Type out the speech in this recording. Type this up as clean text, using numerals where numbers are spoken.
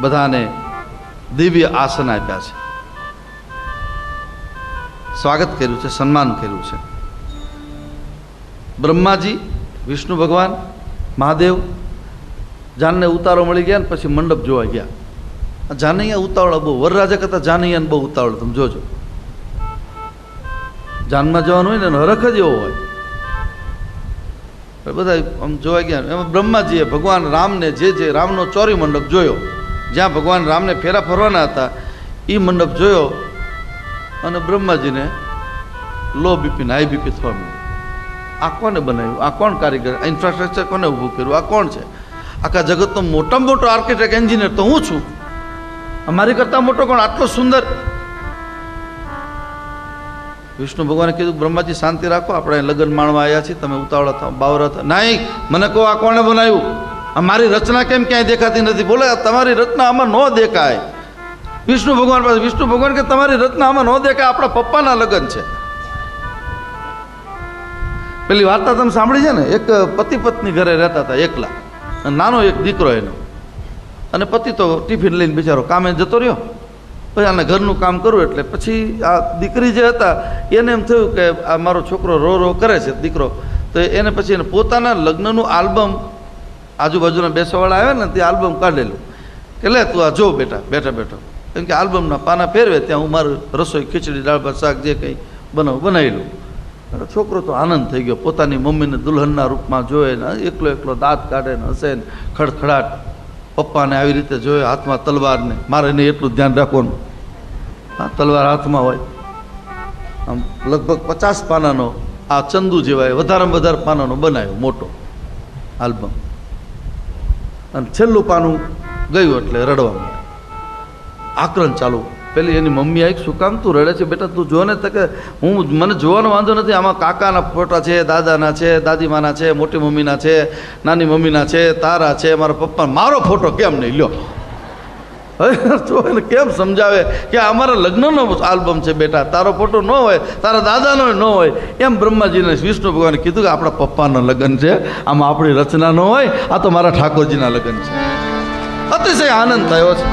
બધાને દિવ્ય આસન આપ્યા છે, સ્વાગત કર્યું છે, સન્માન કર્યું છે. બ્રહ્માજી, વિષ્ણુ ભગવાન, મહાદેવ જાનને ઉતારો મળી ગયા ને પછી મંડપ જોવા ગયા. જાનૈયા ઉતાવળા બહુ, વરરાજા કરતા જાનૈયાને બહુ ઉતાવળ. તમે જોજો, જાનમાં જવાનું હોય ને હરખ જ એવો હોય. બધા આમ જોવા ગયા. એમાં બ્રહ્માજીએ ભગવાન રામને જે રામનો ચોરી મંડપ જોયો, જ્યાં ભગવાન રામને ફેરા ફરવાના હતા એ મંડપ જોયો અને બ્રહ્માજીને લો બીપી ને હાઈ બીપી થવા માંડ્યું. આ કોને બનાવ્યું? આ કોણ કારીગર? આ ઇન્ફ્રાસ્ટ્રક્ચર કોને ઊભું કર્યું? આ કોણ છે? આખા જગતનો મોટામાં મોટો આર્કિટેક્ટ એન્જિનિયર તો હું છું, અમારી કરતા મોટો કોણ? આટલો સુંદર. વિષ્ણુ ભગવાને કીધું, બ્રહ્માજી શાંતિ રાખો, આપણે લગ્ન માણવા આવ્યા છીએ, તમે ઉતાવળા થાવ, બાવરા થાવ. નહીં, મને કહો આ કોણે બનાવ્યું? આ મારી રચના કેમ ક્યાંય દેખાતી નથી? બોલે તમારી રચના આમાં ન દેખાય. વિષ્ણુ ભગવાન પાસે, વિષ્ણુ ભગવાન કે તમારી રચના આમાં ન દેખાય, આપણા પપ્પાના લગ્ન છે. પેલી વાર્તા તમે સાંભળી છે ને? એક પતિ પત્ની ઘરે રહેતા હતા એકલા, નાનો એક દીકરો એનો, અને પતિ તો ટિફિન લઈને બિચારો કામે જતો રહ્યો. પછી આને ઘરનું કામ કરવું એટલે પછી આ દીકરી જે હતા એને એમ થયું કે આ મારો છોકરો રો રો કરે છે દીકરો, તો એને પછી એને પોતાના લગ્નનું આલ્બમ આજુબાજુના બેસવાવાળા આવ્યા ને તે આલ્બમ કાઢેલું કે લે તું આ જો બેટા, બેઠા બેઠો, કેમ કે આલ્બમના પાના ફેરવે ત્યાં હું મારું રસોઈ, ખીચડી, દાળ ભાત, શાક જે કંઈ બનાવી લઉં. છોકરો તો આનંદ થઈ ગયો, પોતાની મમ્મીને દુલ્હનના રૂપમાં જોયે ને એકલો એકલો દાંત કાઢે ને હસે ને ખડખડાટ. પપ્પાને આવી રીતે જોયે હાથમાં તલવારને, મારે એને એટલું ધ્યાન રાખવાનું, હા તલવાર હાથમાં હોય. આમ લગભગ 50 પાનાનો આ ચંદુ જેવાય વધારેમાં વધારે પાનાનો બનાવ્યો મોટો આલ્બમ. અને છેલ્લું પાનું ગયું એટલે રડવા માંડ્યો, આક્રંદ ચાલુ. પેલી એની મમ્મી આવી, શું કામ તું રડે છે બેટા? તું જો ને. તો કે હું, મને જોવાનો વાંધો નથી, આમાં કાકાના ફોટા છે, દાદાના છે, દાદીમાના છે, મોટી મમ્મીના છે, નાની મમ્મીના છે, તારા છે, મારા પપ્પા. મારો ફોટો કેમ નહીં લ્યો? તો એને કેમ સમજાવે કે અમારા લગ્નનો આલ્બમ છે બેટા, તારો ફોટો ન હોય, તારા દાદાનો ન હોય. એમ બ્રહ્માજીને વિષ્ણુ ભગવાને કીધું કે આપણા પપ્પાના લગ્ન છે, આમાં આપણી રચના ન હોય, આ તો મારા ઠાકોરજીના લગ્ન છે. અતિશય આનંદ થયો છે.